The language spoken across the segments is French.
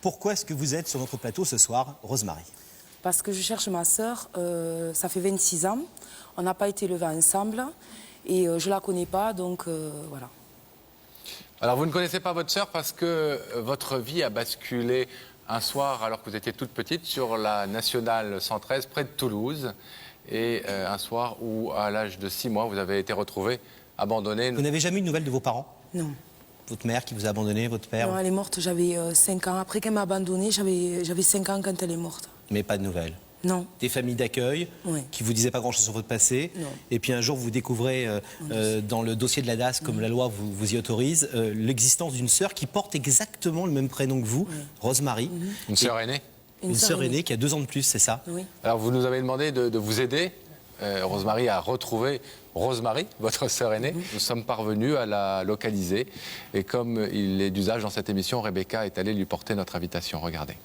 Pourquoi est-ce que vous êtes sur notre plateau ce soir, Rosemary? Parce que je cherche ma sœur, ça fait 26 ans. On n'a pas été élevés ensemble et je ne la connais pas, donc voilà. Alors, vous ne connaissez pas votre sœur parce que votre vie a basculé un soir, alors que vous étiez toute petite, sur la nationale 113, près de Toulouse. Et un soir où, à l'âge de 6 mois, vous avez été retrouvée abandonnée. Vous n'avez jamais eu de nouvelles de vos parents? Non. Votre mère qui vous a abandonné, votre père? Non, elle est morte, j'avais 5 ans. Après qu'elle m'a abandonnée, j'avais 5 ans quand elle est morte. Mais pas de nouvelles? Non. Des familles d'accueil Oui. qui vous disaient pas grand-chose sur votre passé. Non. Et puis un jour, vous découvrez dans le dossier de la DAS, comme la loi vous y autorise, l'existence d'une sœur qui porte exactement le même prénom que vous, Rosemary. Une sœur aînée? Une sœur aînée qui a 2 ans de plus, c'est ça? Oui. Alors, vous nous avez demandé de vous aider, Rosemary, à retrouver Rosemary, votre sœur aînée. Nous sommes parvenus à la localiser. Et comme il est d'usage dans cette émission, Rebecca est allée lui porter notre invitation. Regardez.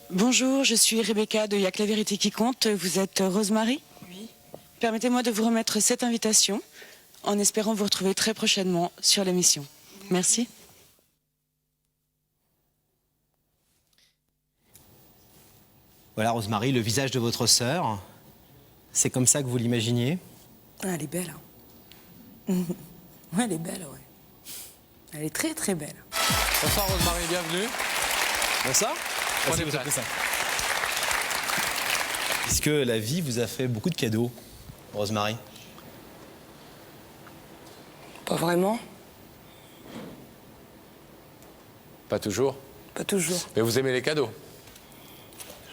Bonjour, je suis Rebecca de Y'a que la vérité qui compte. Vous êtes Rosemary? Oui. Permettez-moi de vous remettre cette invitation en espérant vous retrouver très prochainement sur l'émission. Merci. Voilà, Rosemary, le visage de votre sœur. C'est comme ça que vous l'imaginiez? Ah, elle est belle. Hein. Ouais, elle est belle, ouais. Elle est très, très belle. Bonsoir Rosemary, bienvenue. Bonsoir. Prenez place. Est-ce que la vie vous a fait beaucoup de cadeaux, Rosemary? Pas vraiment. Pas toujours. Pas toujours. Mais vous aimez les cadeaux?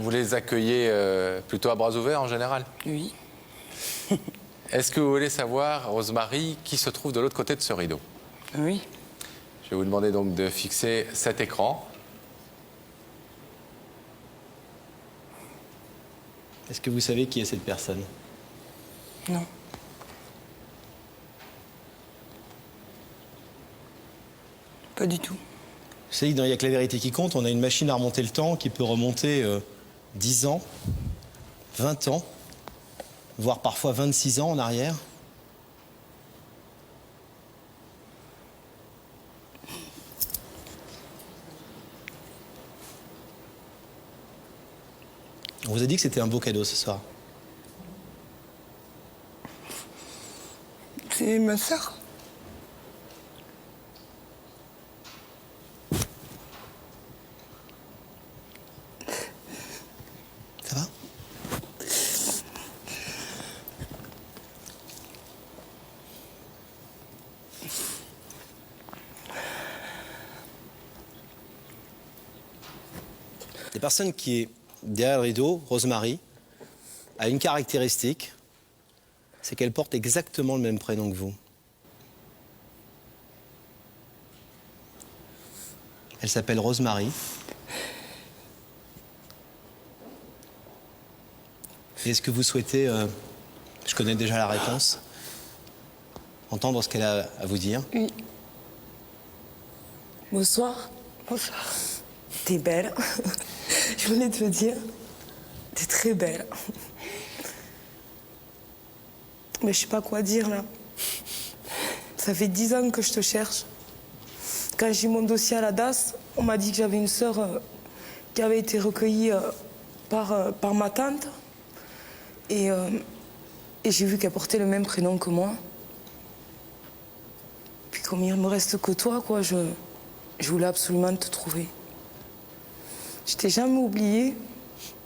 Vous les accueillez plutôt à bras ouverts en général? Oui. Est-ce que vous voulez savoir, Rosemary, qui se trouve de l'autre côté de ce rideau? Oui. Je vais vous demander donc de fixer cet écran. Est-ce que vous savez qui est cette personne? Non. Pas du tout. Vous savez que dans Il y a que la vérité qui compte, on a une machine à remonter le temps qui peut remonter 10 ans, 20 ans, voire parfois 26 ans en arrière. On vous a dit que c'était un beau cadeau ce soir. C'est ma sœur. Ça va? La personne qui est derrière le rideau, Rosemary, a une caractéristique, c'est qu'elle porte exactement le même prénom que vous. Elle s'appelle Rosemary. Et est-ce que vous souhaitez, je connais déjà la réponse, entendre ce qu'elle a à vous dire? Oui. Bonsoir. Bonsoir. T'es belle. Je voulais te le dire. T'es très belle. Mais je sais pas quoi dire là. Ça fait 10 ans que je te cherche. Quand j'ai eu mon dossier à la DAS, on m'a dit que j'avais une sœur qui avait été recueillie par ma tante. Et j'ai vu qu'elle portait le même prénom que moi. Puis comme il me reste que toi, quoi, je voulais absolument te trouver. Je t'ai jamais oublié.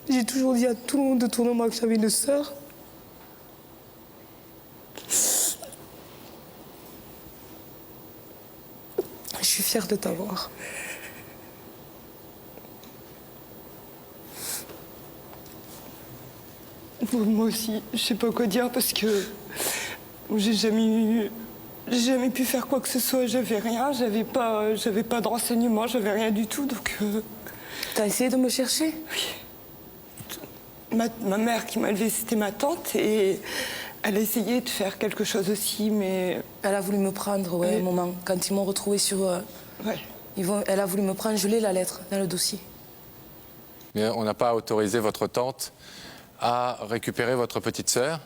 J'ai toujours dit à tout le monde autour de moi que j'avais une sœur. Je suis fière de t'avoir. Moi aussi, je sais pas quoi dire parce que j'ai jamais pu faire quoi que ce soit. J'avais rien, j'avais pas de renseignements, j'avais rien du tout. Donc, T'as essayé de me chercher? oui. Ma mère qui m'a élevée, c'était ma tante et elle a essayé de faire quelque chose aussi, mais Elle a voulu me prendre, ouais, un moment. Quand ils m'ont retrouvée sur... ouais. Elle a voulu me prendre, je l'ai la lettre dans le dossier. Mais on n'a pas autorisé votre tante à récupérer votre petite sœur.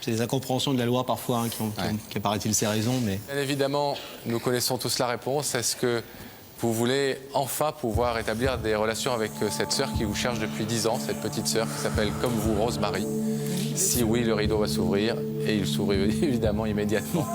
C'est les incompréhensions de la loi parfois hein, qui paraît-il ces raisons. Mais... Bien évidemment, nous connaissons tous la réponse. Est-ce que vous voulez enfin pouvoir établir des relations avec cette sœur qui vous cherche depuis 10 ans, cette petite sœur qui s'appelle comme vous Rosemary? Si oui, le rideau va s'ouvrir et il s'ouvre évidemment immédiatement.